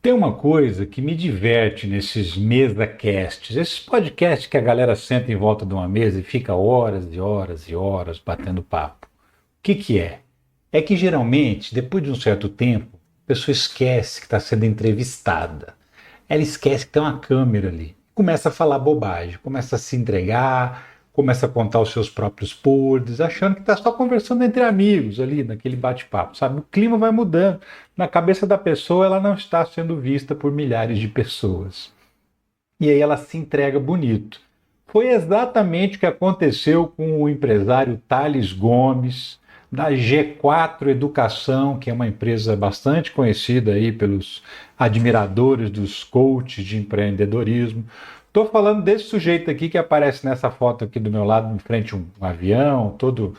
Tem uma coisa que me diverte nesses mesa-casts, esses podcasts que a galera senta em volta de uma mesa e fica horas e horas e horas batendo papo. O que que é? É que geralmente, depois de um certo tempo, a pessoa esquece que está sendo entrevistada. Ela esquece que tem uma câmera ali. Começa a falar bobagem, começa a se entregar, começa a contar os seus próprios podres, achando que está só conversando entre amigos ali, naquele bate-papo, sabe? O clima vai mudando. Na cabeça da pessoa, ela não está sendo vista por milhares de pessoas. E aí ela se entrega bonito. Foi exatamente o que aconteceu com o empresário Thales Gomes, da G4 Educação, que é uma empresa bastante conhecida aí pelos admiradores dos coaches de empreendedorismo. Estou falando desse sujeito aqui que aparece nessa foto aqui do meu lado, em frente a um avião, todo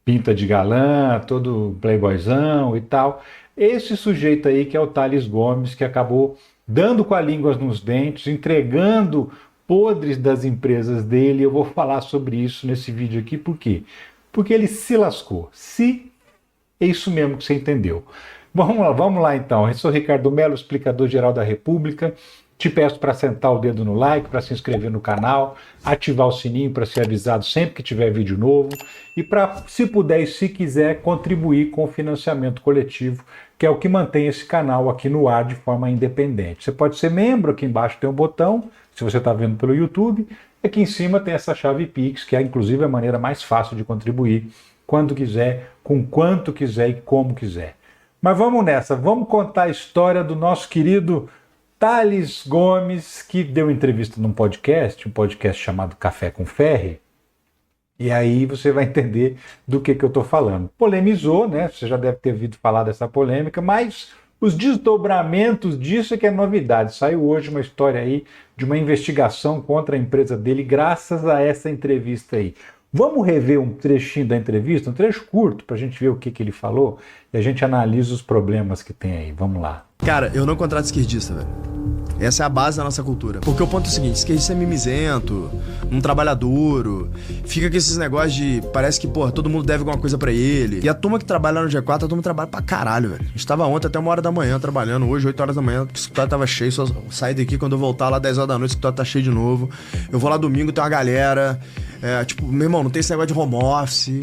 pinta de galã, todo playboyzão e tal. Esse sujeito aí que é o Thales Gomes, que acabou dando com a língua nos dentes, entregando podres das empresas dele. Eu vou falar sobre isso nesse vídeo aqui, por quê? Porque ele se lascou. É isso mesmo que você entendeu. Vamos lá então. Eu sou Ricardo Mello, explicador-geral da República. Te peço para sentar o dedo no like, para se inscrever no canal, ativar o sininho para ser avisado sempre que tiver vídeo novo e para, se puder e se quiser, contribuir com o financiamento coletivo, que é o que mantém esse canal aqui no ar de forma independente. Você pode ser membro, aqui embaixo tem um botão, se você está vendo pelo YouTube, aqui em cima tem essa chave Pix, que é inclusive a maneira mais fácil de contribuir, quando quiser, com quanto quiser e como quiser. Mas vamos nessa, vamos contar a história do nosso querido Thales Gomes, que deu entrevista num podcast, um podcast chamado Café com Ferry, e aí você vai entender do que eu estou falando. Polemizou, né? Você já deve ter ouvido falar dessa polêmica, mas os desdobramentos disso é que é novidade. Saiu hoje uma história aí de uma investigação contra a empresa dele, graças a essa entrevista aí. Vamos rever um trechinho da entrevista, um trecho curto, para a gente ver o que ele falou e a gente analisa os problemas que tem aí. Vamos lá. Cara, eu não contrato esquerdista, velho. Essa é a base da nossa cultura. Porque o ponto é o seguinte, esquerdista é mimizento, não trabalha duro, fica com esses negócios de... Parece que, porra, todo mundo deve alguma coisa pra ele. E a turma que trabalha no G4, a turma trabalha pra caralho, velho. A gente tava ontem até 1h da manhã trabalhando, hoje 8 horas da manhã, o escritório tava cheio, só sair daqui quando eu voltar lá 10 horas da noite, o escritório tá cheio de novo. Eu vou lá domingo, tem uma galera, tipo, meu irmão, não tem esse negócio de home office...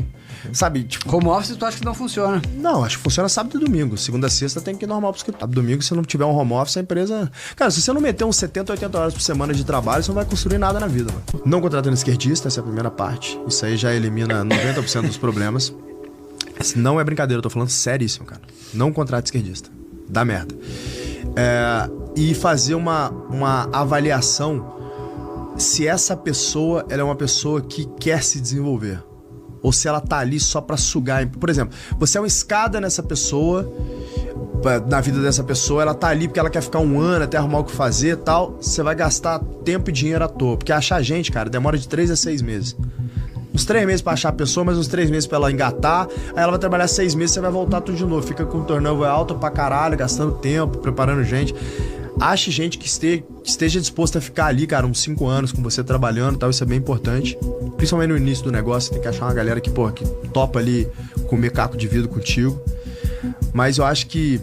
Sabe, tipo... Home office tu acha que não funciona? Não, acho que funciona sábado e domingo. Segunda a sexta tem que ir normal pro escritório. Sábado e domingo, se não tiver um home office, a empresa... Cara, se você não meter uns 70, 80 horas por semana de trabalho, você não vai construir nada na vida, mano. Não contratando esquerdista, essa é a primeira parte. Isso aí já elimina 90% dos problemas. Isso não é brincadeira, eu tô falando seríssimo, cara. Não contrate esquerdista. Dá merda. E fazer uma avaliação se essa pessoa, ela é uma pessoa que quer se desenvolver. Ou se ela tá ali só pra sugar. Por exemplo, você é uma escada nessa pessoa, na vida dessa pessoa, ela tá ali porque ela quer ficar um ano até arrumar o que fazer e tal, você vai gastar tempo e dinheiro à toa. Porque achar gente, cara, demora de 3 a 6 meses. Uns 3 meses pra achar a pessoa, mas uns 3 meses pra ela engatar, aí ela vai trabalhar 6 meses, você vai voltar tudo de novo. Fica com o turnover alto pra caralho, gastando tempo, preparando gente. Ache gente que esteja disposta a ficar ali, cara, uns 5 anos com você trabalhando e tal, isso é bem importante. Principalmente no início do negócio, você tem que achar uma galera que, porra, que topa ali comer caco de vidro contigo. Mas eu acho que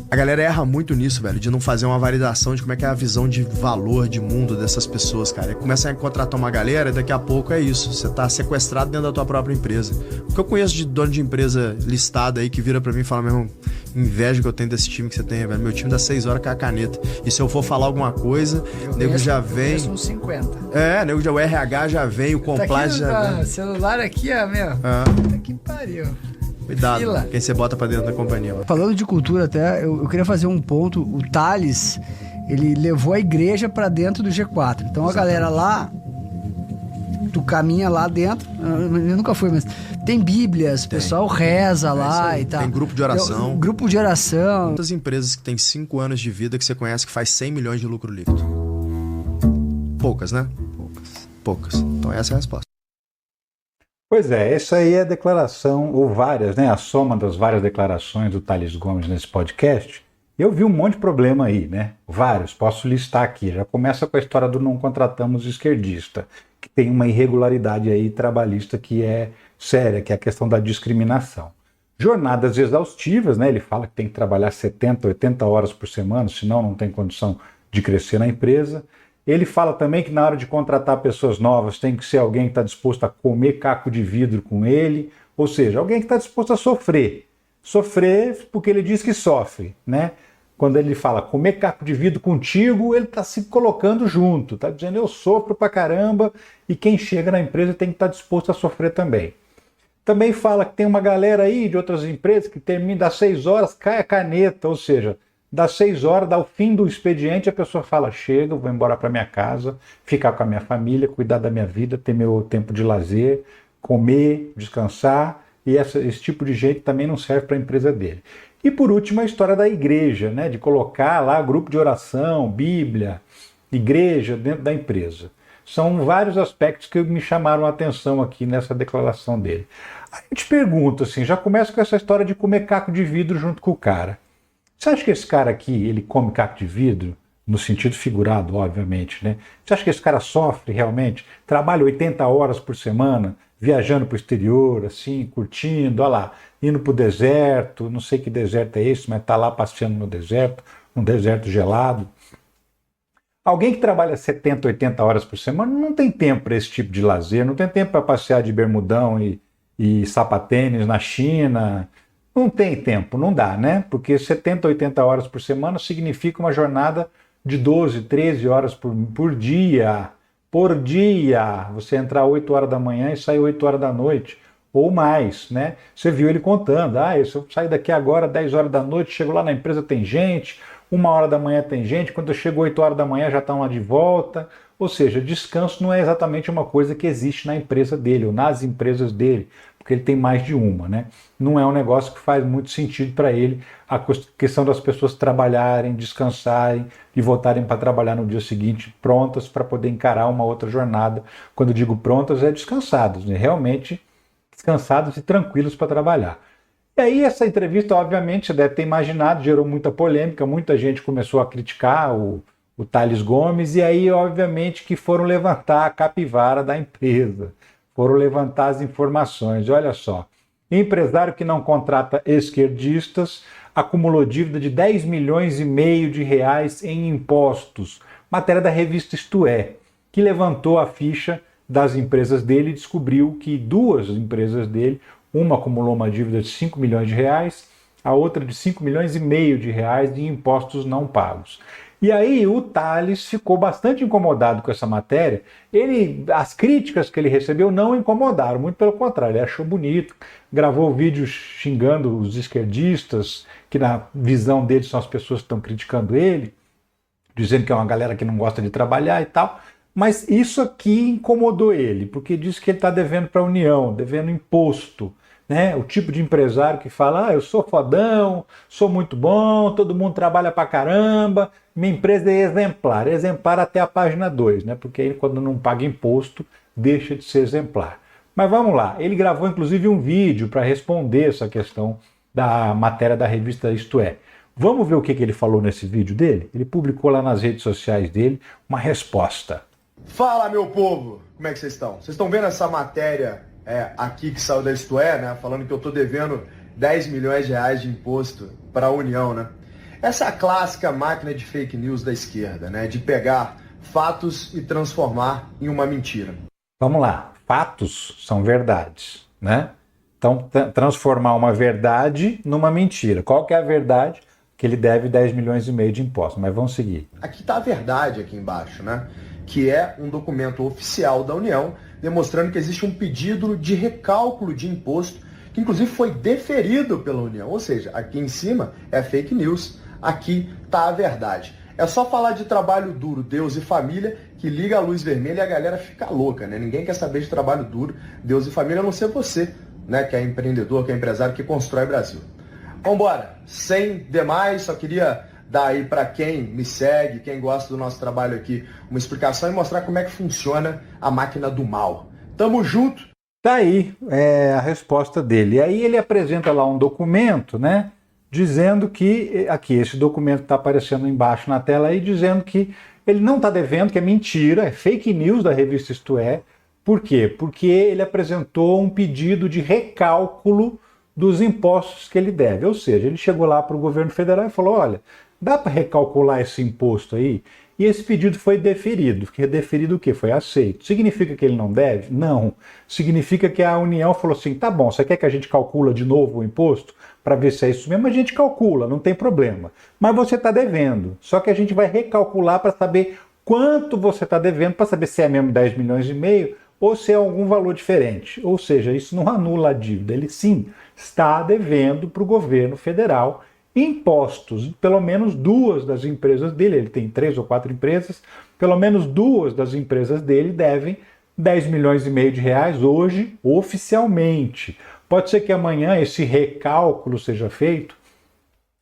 a galera erra muito nisso, velho, de não fazer uma validação de como é que é a visão de valor, de mundo dessas pessoas, cara. E começa a contratar uma galera e daqui a pouco é isso, você tá sequestrado dentro da tua própria empresa. Porque eu conheço de dono de empresa listada aí que vira pra mim e fala, meu irmão, inveja que eu tenho desse time que você tem, velho. Meu time dá 6 horas com a caneta. E se eu for falar alguma coisa, o nego já vem... Eu uns 50. O RH já vem, o compliance já vem. O celular aqui, ó, meu. Puta que pariu. Cuidado, Fila. quem você bota pra dentro da companhia. Mano. Falando de cultura até, eu queria fazer um ponto. O Thales, ele levou a igreja pra dentro do G4. Então a galera lá, tu caminha lá dentro, eu nunca fui, mas tem bíblias, o pessoal reza lá e tal. Tem grupo de oração. Grupo de oração. Quantas empresas que tem 5 anos de vida que você conhece que faz 100 milhões de lucro líquido? Poucas, né? Poucas. Então essa é a resposta. Pois é, essa aí é a declaração, ou várias, né? A soma das várias declarações do Thales Gomes nesse podcast. Eu vi um monte de problema aí, né? Vários, posso listar aqui. Já começa com a história do não contratamos esquerdista, que tem uma irregularidade aí trabalhista que é séria, que é a questão da discriminação. jornadas exaustivas, né? Ele fala que tem que trabalhar 70, 80 horas por semana, senão não tem condição de crescer na empresa. Ele fala também que na hora de contratar pessoas novas tem que ser alguém que está disposto a comer caco de vidro com ele, ou seja, alguém que está disposto a sofrer. Sofrer porque ele diz que sofre, né? Quando ele fala comer caco de vidro contigo, ele está se colocando junto, está dizendo eu sofro pra caramba e quem chega na empresa tem que estar disposto a sofrer também. Também fala que tem uma galera aí de outras empresas que termina das 6 horas, cai a caneta, ou seja, das 6 horas, dá o fim do expediente, a pessoa fala, chega, vou embora para minha casa, ficar com a minha família, cuidar da minha vida, ter meu tempo de lazer, comer, descansar, e esse tipo de gente também não serve para a empresa dele. E por último, a história da igreja, né, de colocar lá grupo de oração, Bíblia, igreja dentro da empresa. São vários aspectos que me chamaram a atenção aqui nessa declaração dele. Aí eu te pergunto, assim, já começa com essa história de comer caco de vidro junto com o cara. Você acha que esse cara aqui, ele come caco de vidro? No sentido figurado, obviamente, né? Você acha que esse cara sofre realmente? Trabalha 80 horas por semana, viajando para o exterior, assim, curtindo, olha lá, indo para o deserto, não sei que deserto é esse, mas está lá passeando no deserto, um deserto gelado. Alguém que trabalha 70, 80 horas por semana não tem tempo para esse tipo de lazer, não tem tempo para passear de bermudão e sapatênis na China. Não tem tempo, não dá, né? Porque 70, 80 horas por semana significa uma jornada de 12, 13 horas por dia. Por dia! Você entrar 8 horas da manhã e sair 8 horas da noite, ou mais, né? Você viu ele contando, se eu sair daqui agora 10 horas da noite, chego lá na empresa, tem gente, 1 hora da manhã tem gente, quando eu chego 8 horas da manhã já estão lá de volta. Ou seja, descanso não é exatamente uma coisa que existe na empresa dele, ou nas empresas dele, porque ele tem mais de uma, né? Não é um negócio que faz muito sentido para ele a questão das pessoas trabalharem, descansarem e voltarem para trabalhar no dia seguinte prontas para poder encarar uma outra jornada. Quando eu digo prontas, é descansadas, né? Realmente descansados e tranquilos para trabalhar. E aí essa entrevista, obviamente, você deve ter imaginado, gerou muita polêmica, muita gente começou a criticar o Tales Gomes, e aí, obviamente, que foram levantar a capivara da empresa, foram levantar as informações. Olha só, empresário que não contrata esquerdistas acumulou dívida de 10 milhões e meio de reais em impostos. Matéria da revista Isto É, que levantou a ficha das empresas dele e descobriu que 2 empresas dele, uma acumulou uma dívida de 5 milhões de reais, a outra de 5 milhões e meio de reais de impostos não pagos. E aí o Tales ficou bastante incomodado com essa matéria. As críticas que ele recebeu não incomodaram, muito pelo contrário, ele achou bonito, gravou vídeos xingando os esquerdistas, que na visão dele são as pessoas que estão criticando ele, dizendo que é uma galera que não gosta de trabalhar e tal. Mas isso aqui incomodou ele, porque diz que ele está devendo para a União, devendo imposto. Né? O tipo de empresário que fala, eu sou fodão, sou muito bom, todo mundo trabalha pra caramba, minha empresa é exemplar. Exemplar até a página 2, né? Porque aí quando não paga imposto, deixa de ser exemplar. Mas vamos lá, ele gravou inclusive um vídeo para responder essa questão da matéria da revista Isto É. Vamos ver o que ele falou nesse vídeo dele? Ele publicou lá nas redes sociais dele uma resposta. Fala, meu povo! Como é que vocês estão? Vocês estão vendo essa matéria aqui que saiu da Isto É, né? Falando que eu tô devendo 10 milhões de reais de imposto para a União, né? Essa é a clássica máquina de fake news da esquerda, né? De pegar fatos e transformar em uma mentira. Vamos lá. Fatos são verdades, né? Então, transformar uma verdade numa mentira. Qual que é a verdade? Que ele deve 10 milhões e meio de impostos. Mas vamos seguir. Aqui está a verdade aqui embaixo, né? Que é um documento oficial da União demonstrando que existe um pedido de recálculo de imposto que inclusive foi deferido pela União. Ou seja, aqui em cima é fake news, aqui está a verdade. É só falar de trabalho duro, Deus e família, que liga a luz vermelha e a galera fica louca, né? Ninguém quer saber de trabalho duro, Deus e família, a não ser você, né? Que é empreendedor, que é empresário, que constrói Brasil. Vambora, sem demais, só queria dar aí para quem me segue, quem gosta do nosso trabalho aqui, uma explicação e mostrar como é que funciona a máquina do mal. Tamo junto! Tá aí a resposta dele. E aí ele apresenta lá um documento, né? Dizendo que, aqui, esse documento está aparecendo embaixo na tela aí, dizendo que ele não está devendo, que é mentira, é fake news da revista Isto É. Por quê? Porque ele apresentou um pedido de recálculo dos impostos que ele deve. Ou seja, ele chegou lá para o governo federal e falou, olha, dá para recalcular esse imposto aí? E esse pedido foi deferido. Deferido o quê? Foi aceito. Significa que ele não deve? Não. Significa que a União falou assim, tá bom, você quer que a gente calcula de novo o imposto para ver se é isso mesmo? A gente calcula, não tem problema. Mas você está devendo. Só que a gente vai recalcular para saber quanto você está devendo, para saber se é mesmo 10 milhões e meio ou se é algum valor diferente. Ou seja, isso não anula a dívida. Ele sim está devendo para o governo federal impostos. Pelo menos 2 das empresas dele, ele tem 3 ou 4 empresas, pelo menos 2 das empresas dele devem 10 milhões e meio de reais hoje, oficialmente. Pode ser que amanhã esse recálculo seja feito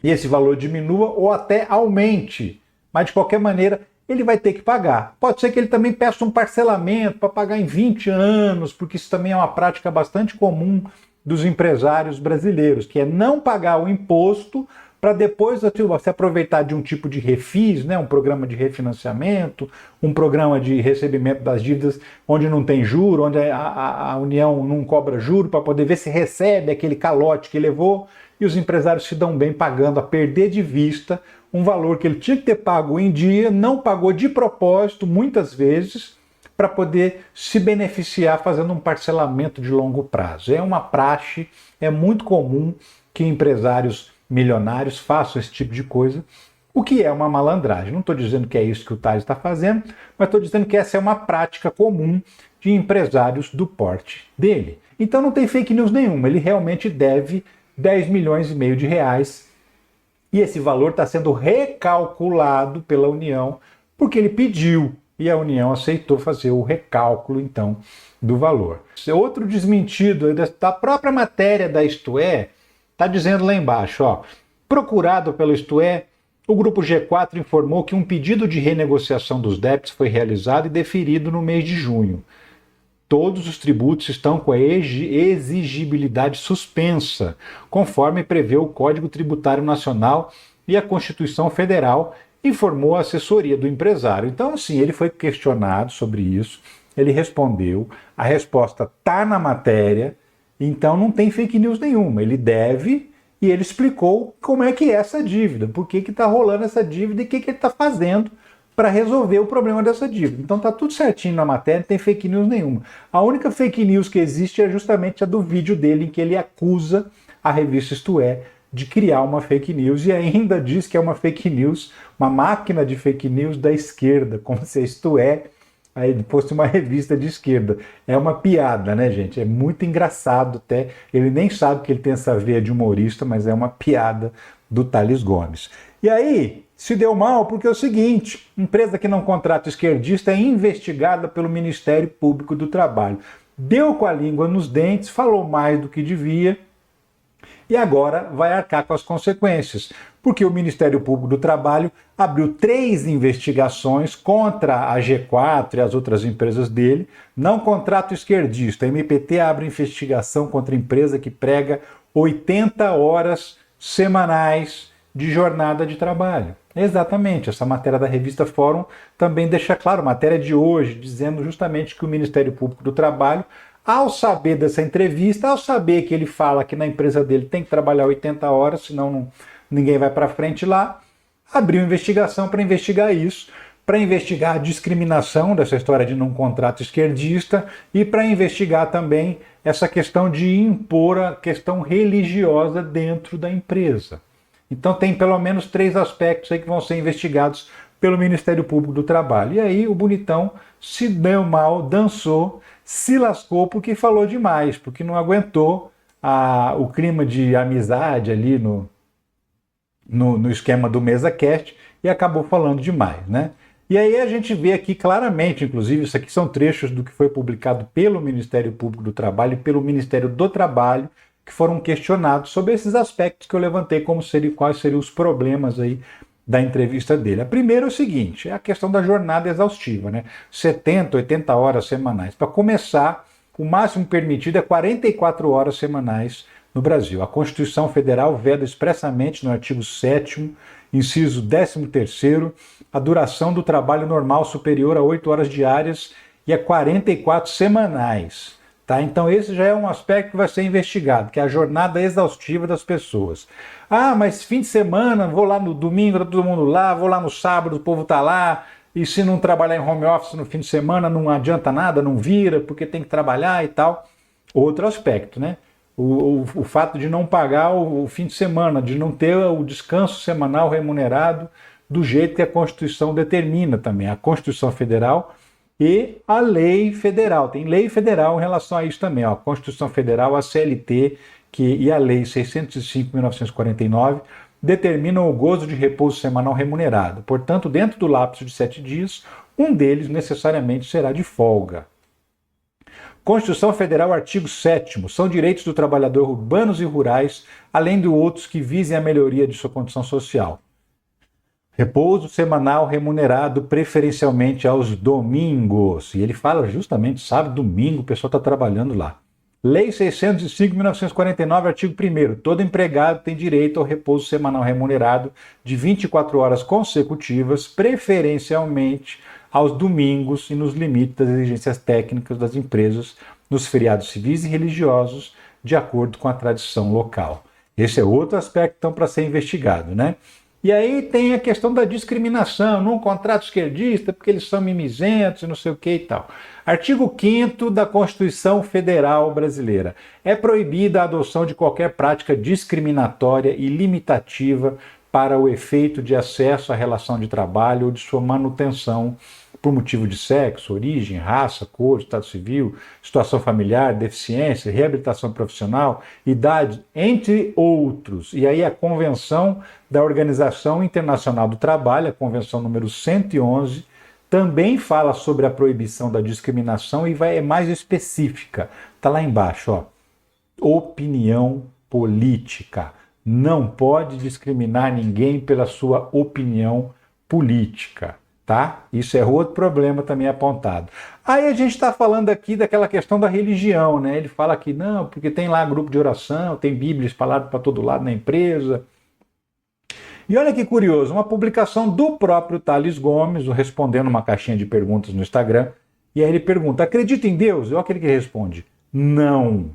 e esse valor diminua ou até aumente, mas de qualquer maneira ele vai ter que pagar. Pode ser que ele também peça um parcelamento para pagar em 20 anos, porque isso também é uma prática bastante comum dos empresários brasileiros, que é não pagar o imposto para depois se aproveitar de um tipo de refis, né, um programa de refinanciamento, um programa de recebimento das dívidas onde não tem juro, onde a União não cobra juro para poder ver se recebe aquele calote que levou, e os empresários se dão bem pagando a perder de vista um valor que ele tinha que ter pago em dia, não pagou de propósito muitas vezes, para poder se beneficiar fazendo um parcelamento de longo prazo. É uma praxe, é muito comum que empresários milionários façam esse tipo de coisa, o que é uma malandragem. Não estou dizendo que é isso que o Tales está fazendo, mas estou dizendo que essa é uma prática comum de empresários do porte dele. Então não tem fake news nenhuma, ele realmente deve 10 milhões e meio de reais e esse valor está sendo recalculado pela União porque ele pediu e a União aceitou fazer o recálculo, então, do valor. Outro desmentido da própria matéria da Isto É, está dizendo lá embaixo, ó, procurado pelo Isto É, o Grupo G4 informou que um pedido de renegociação dos débitos foi realizado e deferido no mês de junho. Todos os tributos estão com a exigibilidade suspensa, conforme prevê o Código Tributário Nacional e a Constituição Federal, informou a assessoria do empresário. Então, sim, ele foi questionado sobre isso, ele respondeu, a resposta está na matéria, então não tem fake news nenhuma. Ele deve e ele explicou como é que é essa dívida, por que está rolando essa dívida e o que ele está fazendo para resolver o problema dessa dívida. Então está tudo certinho na matéria, não tem fake news nenhuma. A única fake news que existe é justamente a do vídeo dele, em que ele acusa a revista Isto É de criar uma fake news e ainda diz que é uma fake news, uma máquina de fake news da esquerda, como se Isto É aí fosse uma revista de esquerda. É uma piada, né, gente? É muito engraçado até. Ele nem sabe que ele tem essa veia de humorista, mas é uma piada do Tales Gomes. E aí, se deu mal porque é o seguinte, empresa que não contrata esquerdista é investigada pelo Ministério Público do Trabalho. Deu com a língua nos dentes, falou mais do que devia, e agora vai arcar com as consequências, porque o Ministério Público do Trabalho abriu 3 investigações contra a G4 e as outras empresas dele, não contrato esquerdista. A MPT abre investigação contra a empresa que prega 80 horas semanais de jornada de trabalho. Exatamente, essa matéria da revista Fórum também deixa claro, matéria de hoje, dizendo justamente que o Ministério Público do Trabalho, ao saber dessa entrevista, ao saber que ele fala que na empresa dele tem que trabalhar 80 horas, senão ninguém vai para frente lá, abriu investigação para investigar isso, para investigar a discriminação dessa história de não contrato esquerdista e para investigar também essa questão de impor a questão religiosa dentro da empresa. Então tem pelo menos 3 aspectos aí que vão ser investigados pelo Ministério Público do Trabalho. E aí o bonitão se deu mal, dançou, se lascou porque falou demais, porque não aguentou o clima de amizade ali no esquema do MesaCast e acabou falando demais, né? E aí a gente vê aqui claramente, inclusive, isso aqui são trechos do que foi publicado pelo Ministério Público do Trabalho e pelo Ministério do Trabalho, que foram questionados sobre esses aspectos que eu levantei, quais seriam os problemas aí da entrevista dele. A primeira é o seguinte, é a questão da jornada exaustiva, né? 70, 80 horas semanais. Para começar, o máximo permitido é 44 horas semanais no Brasil. A Constituição Federal veda expressamente no artigo 7º, inciso 13º, a duração do trabalho normal superior a 8 horas diárias e a 44 semanais. Tá? Então esse já é um aspecto que vai ser investigado, que é a jornada exaustiva das pessoas. Ah, mas fim de semana, vou lá no domingo, tá todo mundo lá, vou lá no sábado, o povo tá lá, e se não trabalhar em home office no fim de semana não adianta nada, não vira, porque tem que trabalhar e tal. Outro aspecto, né? O fato de não pagar o fim de semana, de não ter o descanso semanal remunerado do jeito que a Constituição determina também. A Constituição Federal e a lei federal. Tem lei federal em relação a isso também. Ó. A Constituição Federal, a CLT e a Lei 605/1949 determinam o gozo de repouso semanal remunerado. Portanto, dentro do lapso de 7 dias, um deles necessariamente será de folga. Constituição Federal, artigo 7º, são direitos do trabalhador urbanos e rurais, além de outros que visem a melhoria de sua condição social. Repouso semanal remunerado preferencialmente aos domingos. E ele fala justamente sábado, domingo, o pessoal está trabalhando lá. Lei 605/1949, artigo 1º. Todo empregado tem direito ao repouso semanal remunerado de 24 horas consecutivas, preferencialmente aos domingos e nos limites das exigências técnicas das empresas, nos feriados civis e religiosos, de acordo com a tradição local. Esse é outro aspecto então, para ser investigado, né? E aí tem a questão da discriminação num contrato esquerdista, porque eles são mimizentos e não sei o que e tal. Artigo 5º da Constituição Federal Brasileira. É proibida a adoção de qualquer prática discriminatória e limitativa para o efeito de acesso à relação de trabalho ou de sua manutenção por motivo de sexo, origem, raça, cor, estado civil, situação familiar, deficiência, reabilitação profissional, idade, entre outros. E aí a Convenção da Organização Internacional do Trabalho, a Convenção número 111, também fala sobre a proibição da discriminação e é mais específica. Está lá embaixo, ó. Opinião política. Não pode discriminar ninguém pela sua opinião política. Tá? Isso é outro problema também apontado. Aí a gente está falando aqui daquela questão da religião, né? Ele fala que não, porque tem lá grupo de oração, tem Bíblia espalhada para todo lado na empresa. E olha que curioso, uma publicação do próprio Thales Gomes, respondendo uma caixinha de perguntas no Instagram, e aí ele pergunta, acredita em Deus? E olha aquele que responde, não.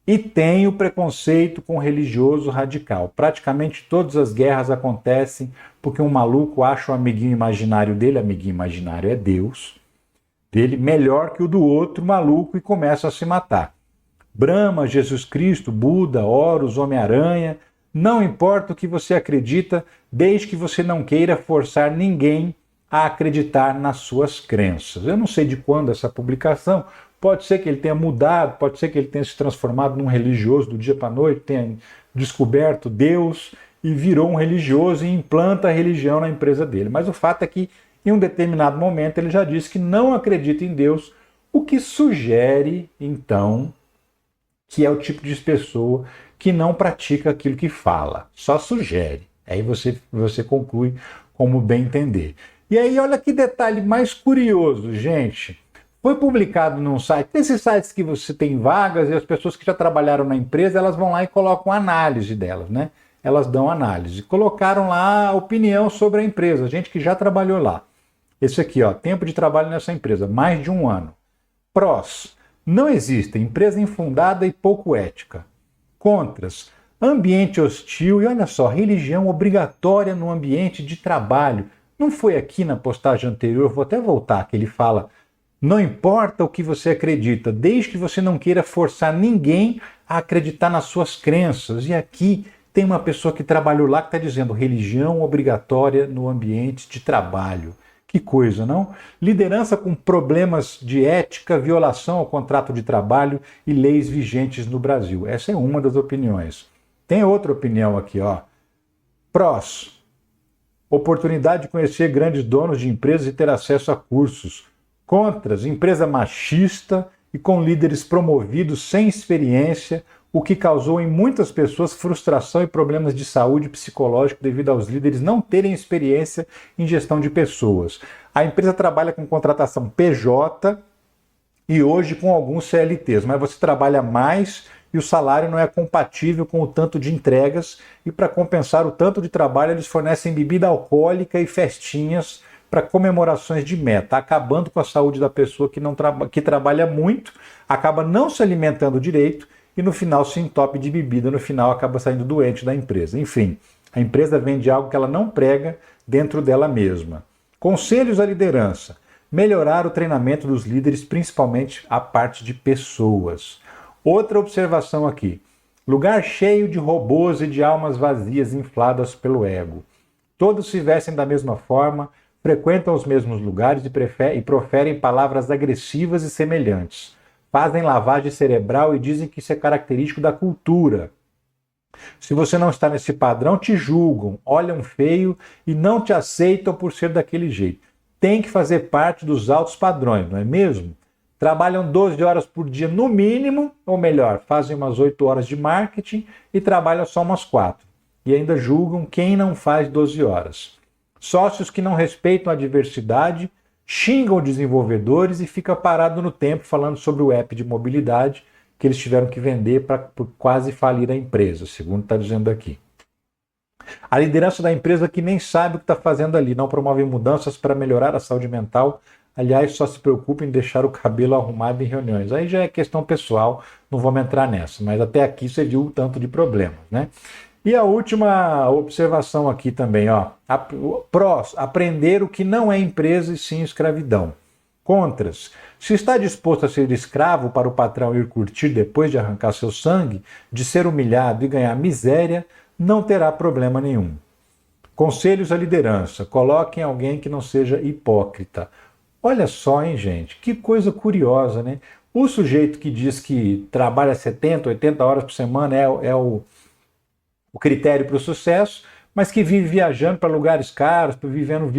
E tem o preconceito com o religioso radical. Praticamente todas as guerras acontecem porque um maluco acha o amiguinho imaginário dele, amiguinho imaginário é Deus, dele melhor que o do outro maluco e começa a se matar. Brahma, Jesus Cristo, Buda, Horus, Homem-Aranha, não importa o que você acredita, desde que você não queira forçar ninguém a acreditar nas suas crenças. Eu não sei de quando essa publicação, pode ser que ele tenha mudado, pode ser que ele tenha se transformado num religioso do dia para a noite, tenha descoberto Deus e virou um religioso e implanta a religião na empresa dele. Mas o fato é que, em um determinado momento, ele já disse que não acredita em Deus, o que sugere, então, que é o tipo de pessoa que não pratica aquilo que fala, só sugere. Aí você conclui como bem entender. E aí, olha que detalhe mais curioso, gente. Foi publicado num site, nesses sites que você tem vagas e as pessoas que já trabalharam na empresa, elas vão lá e colocam análise delas, né? Elas dão análise. Colocaram lá a opinião sobre a empresa, gente que já trabalhou lá. Esse aqui, ó, tempo de trabalho nessa empresa, mais de 1 ano. Prós, não existe, empresa infundada e pouco ética. Contras, ambiente hostil e olha só, religião obrigatória no ambiente de trabalho. Não foi aqui na postagem anterior, vou até voltar, que ele fala... Não importa o que você acredita, desde que você não queira forçar ninguém a acreditar nas suas crenças. E aqui tem uma pessoa que trabalhou lá que está dizendo religião obrigatória no ambiente de trabalho. Que coisa, não? Liderança com problemas de ética, violação ao contrato de trabalho e leis vigentes no Brasil. Essa é uma das opiniões. Tem outra opinião aqui, ó. Prós. Oportunidade de conhecer grandes donos de empresas e ter acesso a cursos. Contras, empresa machista e com líderes promovidos sem experiência, o que causou em muitas pessoas frustração e problemas de saúde psicológica devido aos líderes não terem experiência em gestão de pessoas. A empresa trabalha com contratação PJ e hoje com alguns CLTs, mas você trabalha mais e o salário não é compatível com o tanto de entregas e para compensar o tanto de trabalho eles fornecem bebida alcoólica e festinhas para comemorações de meta, acabando com a saúde da pessoa que trabalha muito, acaba não se alimentando direito e no final se entope de bebida, no final acaba saindo doente da empresa. Enfim, a empresa vende algo que ela não prega dentro dela mesma. Conselhos à liderança. Melhorar o treinamento dos líderes, principalmente a parte de pessoas. Outra observação aqui. Lugar cheio de robôs e de almas vazias infladas pelo ego. Todos se vestem da mesma forma, frequentam os mesmos lugares e proferem palavras agressivas e semelhantes. Fazem lavagem cerebral e dizem que isso é característico da cultura. Se você não está nesse padrão, te julgam, olham feio e não te aceitam por ser daquele jeito. Tem que fazer parte dos altos padrões, não é mesmo? Trabalham 12 horas por dia no mínimo, ou melhor, fazem umas 8 horas de marketing e trabalham só umas 4. E ainda julgam quem não faz 12 horas. Sócios que não respeitam a diversidade, xingam desenvolvedores e fica parado no tempo falando sobre o app de mobilidade que eles tiveram que vender por quase falir a empresa, segundo está dizendo aqui. A liderança da empresa que nem sabe o que está fazendo ali, não promove mudanças para melhorar a saúde mental, aliás, só se preocupa em deixar o cabelo arrumado em reuniões. Aí já é questão pessoal, não vamos entrar nessa, mas até aqui você viu o tanto de problemas, né? E a última observação aqui também, ó. Prós, aprender o que não é empresa e sim escravidão. Contras, se está disposto a ser escravo para o patrão ir curtir depois de arrancar seu sangue, de ser humilhado e ganhar miséria, não terá problema nenhum. Conselhos à liderança, coloquem alguém que não seja hipócrita. Olha só, hein, gente, que coisa curiosa, né? O sujeito que diz que trabalha 70, 80 horas por semana é o critério para o sucesso, mas que vive viajando para lugares caros, vivendo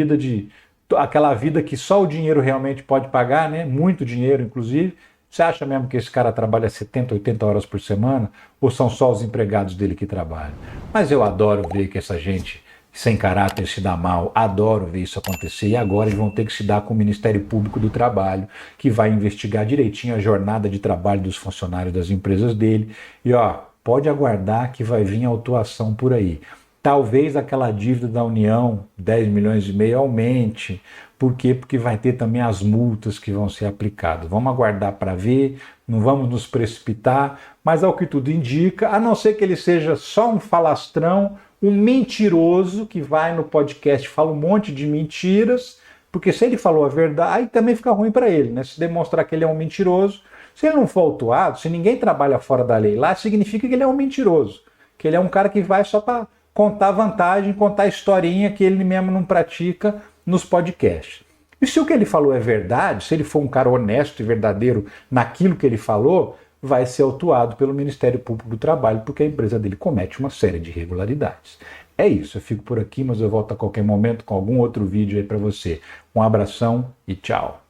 aquela vida que só o dinheiro realmente pode pagar, né? Muito dinheiro, inclusive. Você acha mesmo que esse cara trabalha 70, 80 horas por semana? Ou são só os empregados dele que trabalham? Mas eu adoro ver que essa gente sem caráter se dá mal, adoro ver isso acontecer, e agora eles vão ter que se dar com o Ministério Público do Trabalho, que vai investigar direitinho a jornada de trabalho dos funcionários das empresas dele, e ó, pode aguardar que vai vir autuação por aí. Talvez aquela dívida da União, 10 milhões e meio, aumente. Por quê? Porque vai ter também as multas que vão ser aplicadas. Vamos aguardar para ver, não vamos nos precipitar, mas ao que tudo indica, a não ser que ele seja só um falastrão, um mentiroso que vai no podcast e fala um monte de mentiras, porque se ele falou a verdade, aí também fica ruim para ele, né? Se demonstrar que ele é um mentiroso, se ele não for autuado, se ninguém trabalha fora da lei lá, significa que ele é um mentiroso, que ele é um cara que vai só para contar vantagem, contar historinha que ele mesmo não pratica nos podcasts. E se o que ele falou é verdade, se ele for um cara honesto e verdadeiro naquilo que ele falou, vai ser autuado pelo Ministério Público do Trabalho, porque a empresa dele comete uma série de irregularidades. É isso, eu fico por aqui, mas eu volto a qualquer momento com algum outro vídeo aí para você. Um abração e tchau.